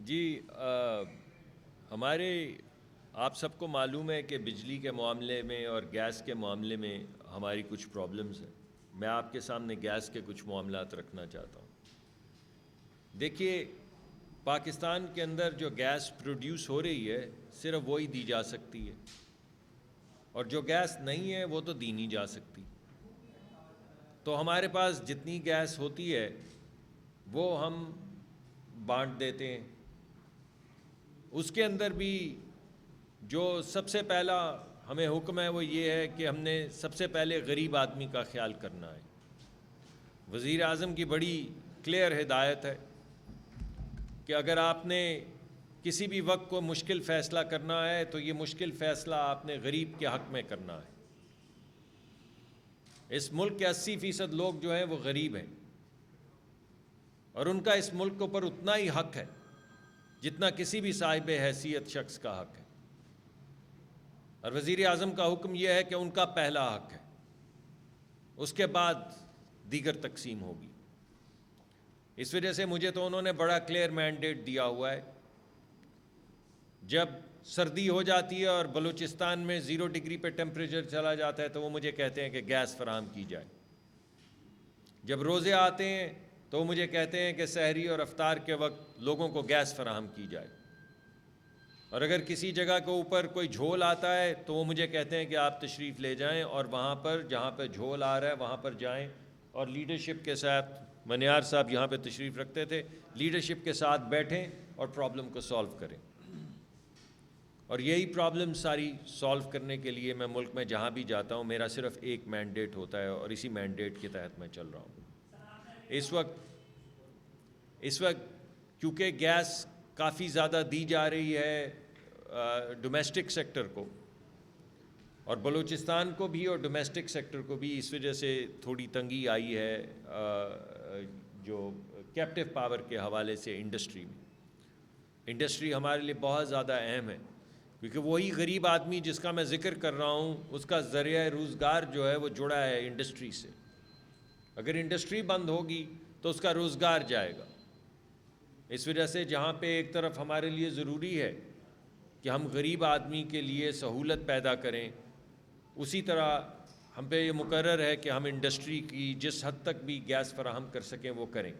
جی ہمارے آپ سب کو معلوم ہے کہ بجلی کے معاملے میں اور گیس کے معاملے میں ہماری کچھ پرابلمز ہیں. میں آپ کے سامنے گیس کے کچھ معاملات رکھنا چاہتا ہوں. دیکھیے، پاکستان کے اندر جو گیس پروڈیوس ہو رہی ہے صرف وہی دی جا سکتی ہے، اور جو گیس نہیں ہے وہ تو دی نہیں جا سکتی. تو ہمارے پاس جتنی گیس ہوتی ہے وہ ہم بانٹ دیتے ہیں. اس کے اندر بھی جو سب سے پہلا ہمیں حکم ہے وہ یہ ہے کہ ہم نے سب سے پہلے غریب آدمی کا خیال کرنا ہے. وزیر اعظم کی بڑی کلیئر ہدایت ہے کہ اگر آپ نے کسی بھی وقت کو مشکل فیصلہ کرنا ہے تو یہ مشکل فیصلہ آپ نے غریب کے حق میں کرنا ہے. اس ملک کے 80% لوگ جو ہیں وہ غریب ہیں، اور ان کا اس ملک کے اوپر اتنا ہی حق ہے جتنا کسی بھی صاحب حیثیت شخص کا حق ہے. اور وزیر اعظم کا حکم یہ ہے کہ ان کا پہلا حق ہے، اس کے بعد دیگر تقسیم ہوگی. اس وجہ سے مجھے تو انہوں نے بڑا کلیئر مینڈیٹ دیا ہوا ہے. جب سردی ہو جاتی ہے اور بلوچستان میں 0 ڈگری پہ ٹیمپریچر چلا جاتا ہے تو وہ مجھے کہتے ہیں کہ گیس فراہم کی جائے. جب روزے آتے ہیں تو وہ مجھے کہتے ہیں کہ سحری اور افطار کے وقت لوگوں کو گیس فراہم کی جائے. اور اگر کسی جگہ کے اوپر کوئی جھول آتا ہے تو وہ مجھے کہتے ہیں کہ آپ تشریف لے جائیں اور وہاں پر جہاں پہ جھول آ رہا ہے وہاں پر جائیں، اور لیڈرشپ کے ساتھ، منیار صاحب یہاں پہ تشریف رکھتے تھے، لیڈرشپ کے ساتھ بیٹھیں اور پرابلم کو سالو کریں. اور یہی پرابلم ساری سالو کرنے کے لیے میں ملک میں جہاں بھی جاتا ہوں میرا صرف ایک مینڈیٹ ہوتا ہے، اور اسی مینڈیٹ کے تحت میں چل رہا ہوں. اس وقت کیونکہ گیس کافی زیادہ دی جا رہی ہے ڈومیسٹک سیکٹر کو، اور بلوچستان کو بھی اور ڈومیسٹک سیکٹر کو بھی اس وجہ سے تھوڑی تنگی آئی ہے جو کیپٹیو پاور کے حوالے سے انڈسٹری میں. انڈسٹری ہمارے لیے بہت زیادہ اہم ہے، کیونکہ وہی غریب آدمی جس کا میں ذکر کر رہا ہوں اس کا ذریعہ روزگار جو ہے وہ جڑا ہے انڈسٹری سے. اگر انڈسٹری بند ہوگی تو اس کا روزگار جائے گا. اس وجہ سے جہاں پہ ایک طرف ہمارے لیے ضروری ہے کہ ہم غریب آدمی کے لیے سہولت پیدا کریں، اسی طرح ہم پہ یہ مقرر ہے کہ ہم انڈسٹری کی جس حد تک بھی گیس فراہم کر سکیں وہ کریں.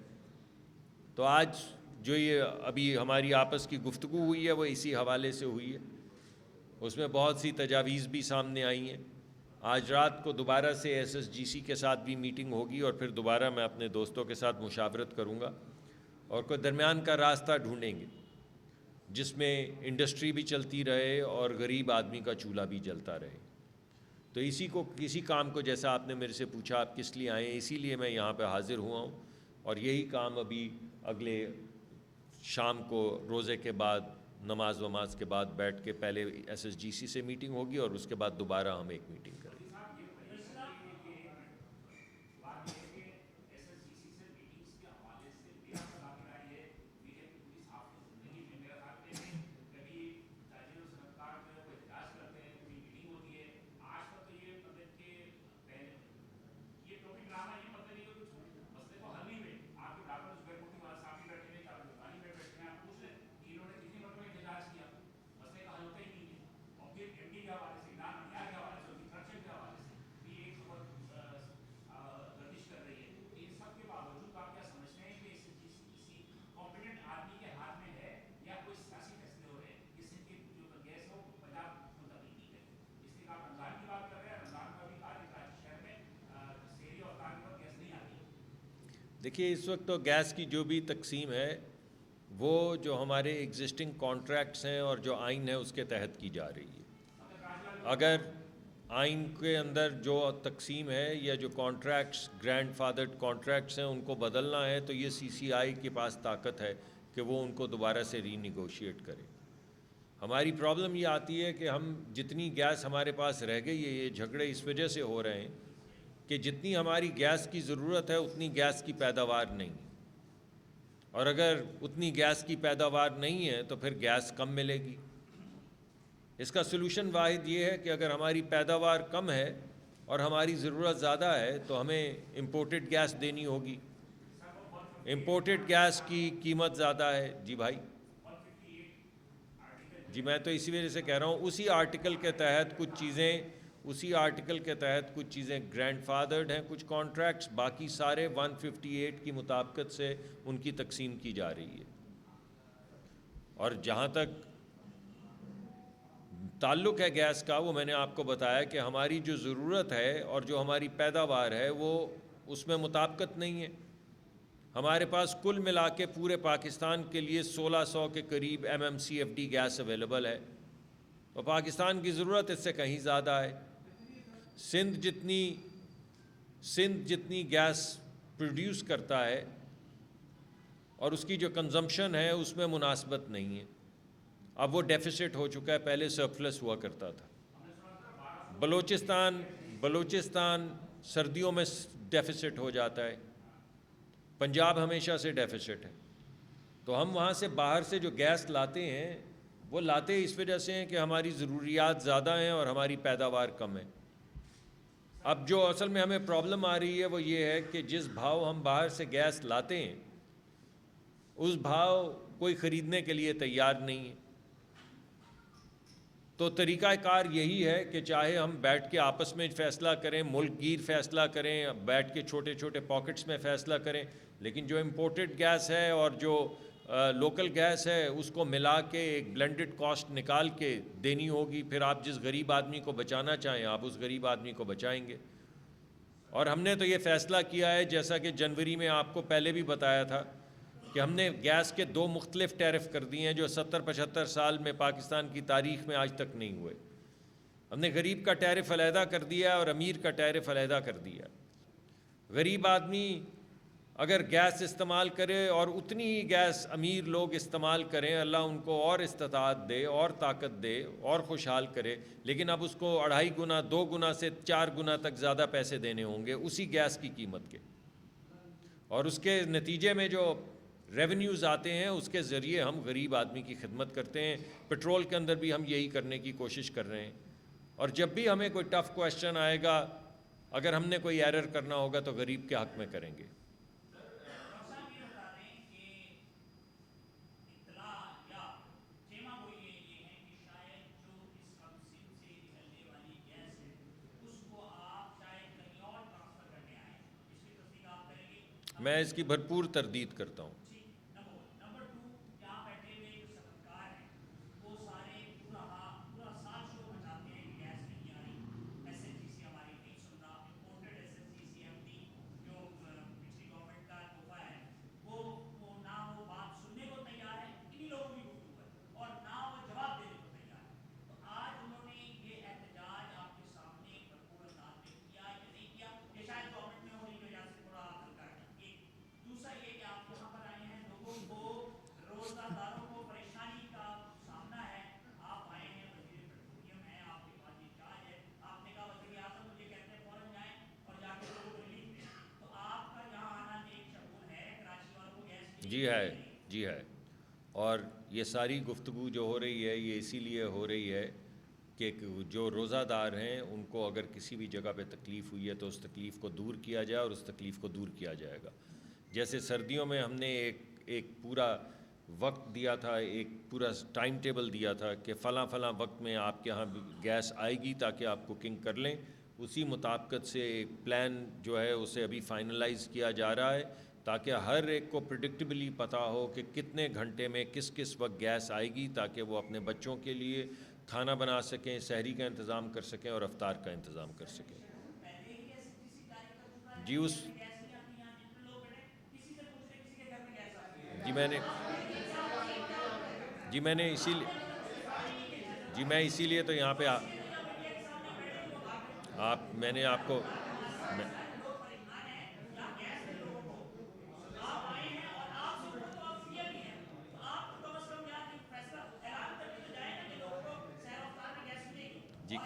تو آج جو یہ ابھی ہماری آپس کی گفتگو ہوئی ہے وہ اسی حوالے سے ہوئی ہے. اس میں بہت سی تجاویز بھی سامنے آئی ہیں. آج رات کو دوبارہ سے SSGC کے ساتھ بھی میٹنگ ہوگی، اور پھر دوبارہ میں اپنے دوستوں کے ساتھ مشاورت کروں گا اور کوئی درمیان کا راستہ ڈھونڈیں گے جس میں انڈسٹری بھی چلتی رہے اور غریب آدمی کا چولہا بھی جلتا رہے. تو کسی کام کو، جیسا آپ نے میرے سے پوچھا آپ کس لیے آئے ہیں، اسی لیے میں یہاں پہ حاضر ہوا ہوں. اور یہی کام ابھی اگلے شام کو روزے کے بعد نماز کے بعد بیٹھ کے پہلے SSGC سے میٹنگ ہوگی اور اس کے بعد دوبارہ ہم ایک میٹنگ کریں گے. دیکھیے، اس وقت تو گیس کی جو بھی تقسیم ہے وہ جو ہمارے ایگزسٹنگ کانٹریکٹس ہیں اور جو آئین ہے اس کے تحت کی جا رہی ہے. اگر آئین کے اندر جو تقسیم ہے یا جو کانٹریکٹس گرینڈ فادر کانٹریکٹس ہیں ان کو بدلنا ہے تو یہ CCI کے پاس طاقت ہے کہ وہ ان کو دوبارہ سے ری نیگوشیٹ کرے. ہماری پرابلم یہ آتی ہے کہ ہم جتنی گیس ہمارے پاس رہ گئی ہے، یہ جھگڑے اس وجہ سے ہو رہے ہیں کہ جتنی ہماری گیس کی ضرورت ہے اتنی گیس کی پیداوار نہیں، اور اگر اتنی گیس کی پیداوار نہیں ہے تو پھر گیس کم ملے گی. اس کا سلوشن واحد یہ ہے کہ اگر ہماری پیداوار کم ہے اور ہماری ضرورت زیادہ ہے تو ہمیں امپورٹڈ گیس دینی ہوگی. امپورٹڈ گیس کی قیمت زیادہ ہے. جی بھائی. جی میں تو اسی وجہ سے کہہ رہا ہوں اسی آرٹیکل کے تحت کچھ چیزیں گرینڈ فادرڈ ہیں، کچھ کانٹریکٹس، باقی سارے 158 کی مطابقت سے ان کی تقسیم کی جا رہی ہے۔ اور جہاں تک تعلق ہے گیس کا، وہ میں نے آپ کو بتایا کہ ہماری جو ضرورت ہے اور جو ہماری پیداوار ہے وہ اس میں مطابقت نہیں ہے۔ ہمارے پاس کل ملا کے پورے پاکستان کے لیے 1600 کے قریب MMCFD گیس اویلیبل ہے، اور پاکستان کی ضرورت اس سے کہیں زیادہ ہے۔ سندھ جتنی گیس پروڈیوس کرتا ہے اور اس کی جو کنزمپشن ہے اس میں مناسبت نہیں ہے۔ اب وہ ڈیفیسٹ ہو چکا ہے، پہلے سرپلس ہوا کرتا تھا۔ بلوچستان سردیوں میں ڈیفیسٹ ہو جاتا ہے، پنجاب ہمیشہ سے ڈیفیسٹ ہے۔ تو ہم وہاں سے باہر سے جو گیس لاتے ہیں وہ لاتے اس وجہ سے ہیں کہ ہماری ضروریات زیادہ ہیں اور ہماری پیداوار کم ہے۔ اب جو اصل میں ہمیں پرابلم آ رہی ہے وہ یہ ہے کہ جس بھاؤ ہم باہر سے گیس لاتے ہیں اس بھاؤ کوئی خریدنے کے لیے تیار نہیں ہے۔ تو طریقہ کار یہی ہے کہ چاہے ہم بیٹھ کے آپس میں فیصلہ کریں، ملک گیر فیصلہ کریں، بیٹھ کے چھوٹے چھوٹے پاکٹس میں فیصلہ کریں، لیکن جو امپورٹڈ گیس ہے اور جو لوکل گیس ہے اس کو ملا کے ایک بلینڈڈ کاسٹ نکال کے دینی ہوگی۔ پھر آپ جس غریب آدمی کو بچانا چاہیں آپ اس غریب آدمی کو بچائیں گے۔ اور ہم نے تو یہ فیصلہ کیا ہے، جیسا کہ جنوری میں آپ کو پہلے بھی بتایا تھا، کہ ہم نے گیس کے 2 مختلف ٹیرف کر دیے ہیں جو 70-75 سال میں پاکستان کی تاریخ میں آج تک نہیں ہوئے۔ ہم نے غریب کا ٹیرف علیحدہ کر دیا اور امیر کا ٹیرف علیحدہ کر دیا۔ غریب آدمی اگر گیس استعمال کرے اور اتنی ہی گیس امیر لوگ استعمال کریں، اللہ ان کو اور استطاعت دے اور طاقت دے اور خوشحال کرے، لیکن اب اس کو 2.5 گنا 2 گنا سے 4 گنا تک زیادہ پیسے دینے ہوں گے اسی گیس کی قیمت کے، اور اس کے نتیجے میں جو ریونیوز آتے ہیں اس کے ذریعے ہم غریب آدمی کی خدمت کرتے ہیں۔ پیٹرول کے اندر بھی ہم یہی کرنے کی کوشش کر رہے ہیں، اور جب بھی ہمیں کوئی ٹف کویسچن آئے گا، اگر ہم نے کوئی ایرر کرنا ہوگا تو غریب کے حق میں کریں گے۔ میں اس کی بھرپور تردید کرتا ہوں۔ جی ہے، اور یہ ساری گفتگو جو ہو رہی ہے یہ اسی لیے ہو رہی ہے کہ جو روزہ دار ہیں ان کو اگر کسی بھی جگہ پہ تکلیف ہوئی ہے تو اس تکلیف کو دور کیا جائے، اور اس تکلیف کو دور کیا جائے گا۔ جیسے سردیوں میں ہم نے ایک پورا وقت دیا تھا، ایک پورا ٹائم ٹیبل دیا تھا کہ فلاں فلاں وقت میں آپ کے ہاں گیس آئے گی تاکہ آپ کوکنگ کر لیں، اسی مطابقت سے ایک پلان جو ہے اسے ابھی فائنلائز کیا جا رہا ہے تاکہ ہر ایک کو پریڈکٹیبلی پتہ ہو کہ کتنے گھنٹے میں کس وقت گیس آئے گی، تاکہ وہ اپنے بچوں کے لیے کھانا بنا سکیں، سحری کا انتظام کر سکیں اور افطار کا انتظام کر سکیں۔ جی میں اسی لیے تو یہاں پہ میں نے آپ کو جی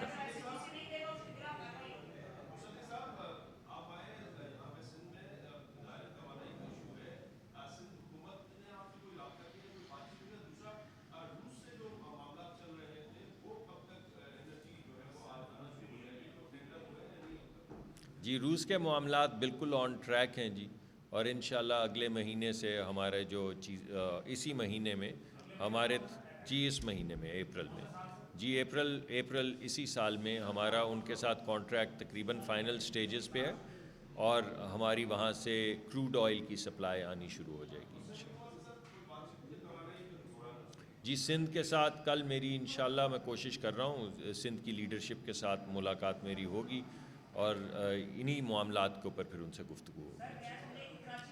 جی روس کے معاملات بالکل آن ٹریک ہیں جی، اور انشاءاللہ اگلے مہینے سے ہمارے جو اسی مہینے میں جی اس مہینے میں اپریل میں جی اپریل اسی سال میں ہمارا ان کے ساتھ کانٹریکٹ تقریباً فائنل سٹیجز پہ ہے اور ہماری وہاں سے کروڈ آئل کی سپلائی آنی شروع ہو جائے گی جی سندھ کے ساتھ کل میری انشاءاللہ میں کوشش کر رہا ہوں سندھ کی لیڈرشپ کے ساتھ ملاقات میری ہوگی اور انہی معاملات کے اوپر پھر ان سے گفتگو ہوگی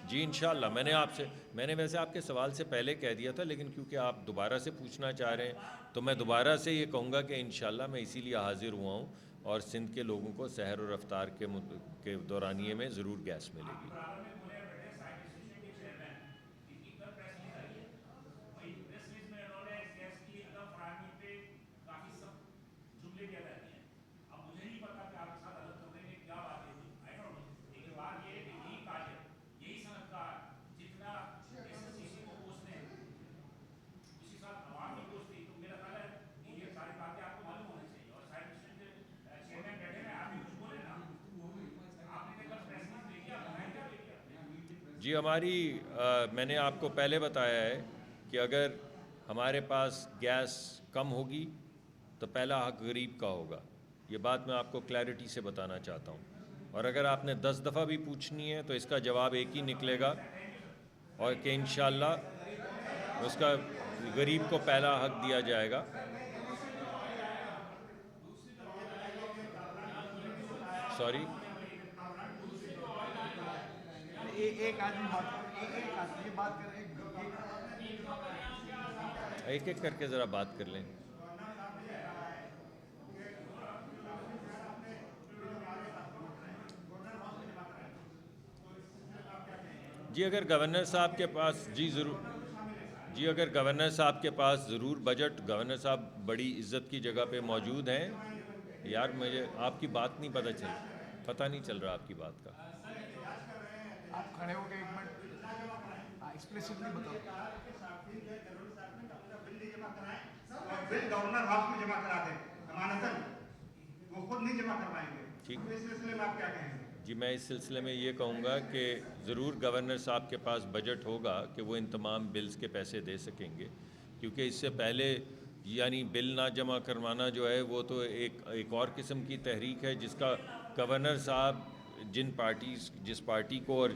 جی انشاءاللہ میں نے ویسے آپ کے سوال سے پہلے کہہ دیا تھا لیکن کیونکہ آپ دوبارہ سے پوچھنا چاہ رہے ہیں تو میں دوبارہ سے یہ کہوں گا کہ انشاءاللہ میں اسی لیے حاضر ہوا ہوں اور سندھ کے لوگوں کو سحر اور افطار کے دورانیے میں ضرور گیس ملے گی جی میں نے آپ کو پہلے بتایا ہے کہ اگر ہمارے پاس گیس کم ہوگی تو پہلا حق غریب کا ہوگا یہ بات میں آپ کو کلیئرٹی سے بتانا چاہتا ہوں اور اگر آپ نے 10 دفعہ بھی پوچھنی ہے تو اس کا جواب ایک ہی نکلے گا اور کہ انشاءاللہ اس کا غریب کو پہلا حق دیا جائے گا سوری ایک آدمی بات کر ایک ایک کر کے ذرا بات کر لیں جی اگر گورنر صاحب کے پاس اگر گورنر صاحب کے پاس ضرور بجٹ گورنر صاحب بڑی عزت کی جگہ پہ موجود ہیں یار مجھے آپ کی بات نہیں پتہ نہیں چل رہا آپ کی بات کا آپ کھڑے ہو کے ایک منٹ ایکسپریسولی بتاؤ بل گورنر ہاؤس میں جمع کرا دیں امانتاً وہ خود نہیں جمع کروائیں گے ٹھیک اس سلسلے میں آپ کیا کہیں گے جی میں اس سلسلے میں یہ کہوں گا کہ ضرور گورنر صاحب کے پاس بجٹ ہوگا کہ وہ ان تمام بلز کے پیسے دے سکیں گے کیونکہ اس سے پہلے یعنی بل نہ جمع کروانا جو ہے وہ تو ایک اور قسم کی تحریک ہے جس کا گورنر صاحب جس پارٹی کو اور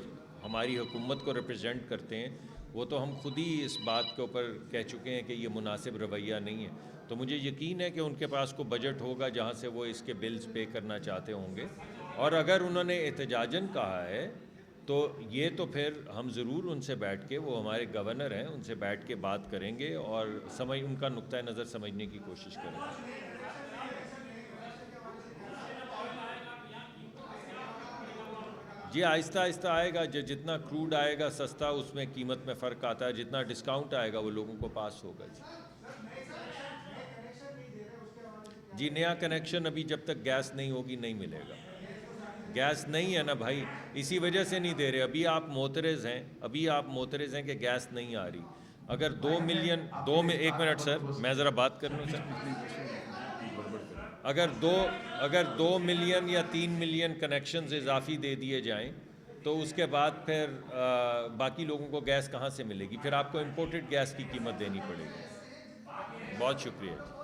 ہماری حکومت کو ریپرزینٹ کرتے ہیں وہ تو ہم خود ہی اس بات کے اوپر کہہ چکے ہیں کہ یہ مناسب رویہ نہیں ہے تو مجھے یقین ہے کہ ان کے پاس کو بجٹ ہوگا جہاں سے وہ اس کے بلز پے کرنا چاہتے ہوں گے اور اگر انہوں نے احتجاجاً کہا ہے تو یہ تو پھر ہم ضرور ان سے بیٹھ کے وہ ہمارے گورنر ہیں ان سے بیٹھ کے بات کریں گے اور ان کا نقطۂ نظر سمجھنے کی کوشش کریں گے جی آہستہ آہستہ آئے گا جتنا کروڈ آئے گا سستا اس میں قیمت میں فرق آتا ہے جتنا ڈسکاؤنٹ آئے گا وہ لوگوں کو پاس ہوگا جی نیا کنیکشن ابھی جب تک گیس نہیں ہوگی نہیں ملے گا گیس نہیں ہے نا بھائی اسی وجہ سے نہیں دے رہے ابھی آپ معترض ہیں کہ گیس نہیں آ رہی اگر 2 ملین ایک منٹ سر میں ذرا بات کر لوں سر اگر 2 ملین یا 3 ملین کنیکشنز اضافی دے دیے جائیں تو اس کے بعد پھر باقی لوگوں کو گیس کہاں سے ملے گی پھر آپ کو امپورٹڈ گیس کی قیمت دینی پڑے گی بہت شکریہ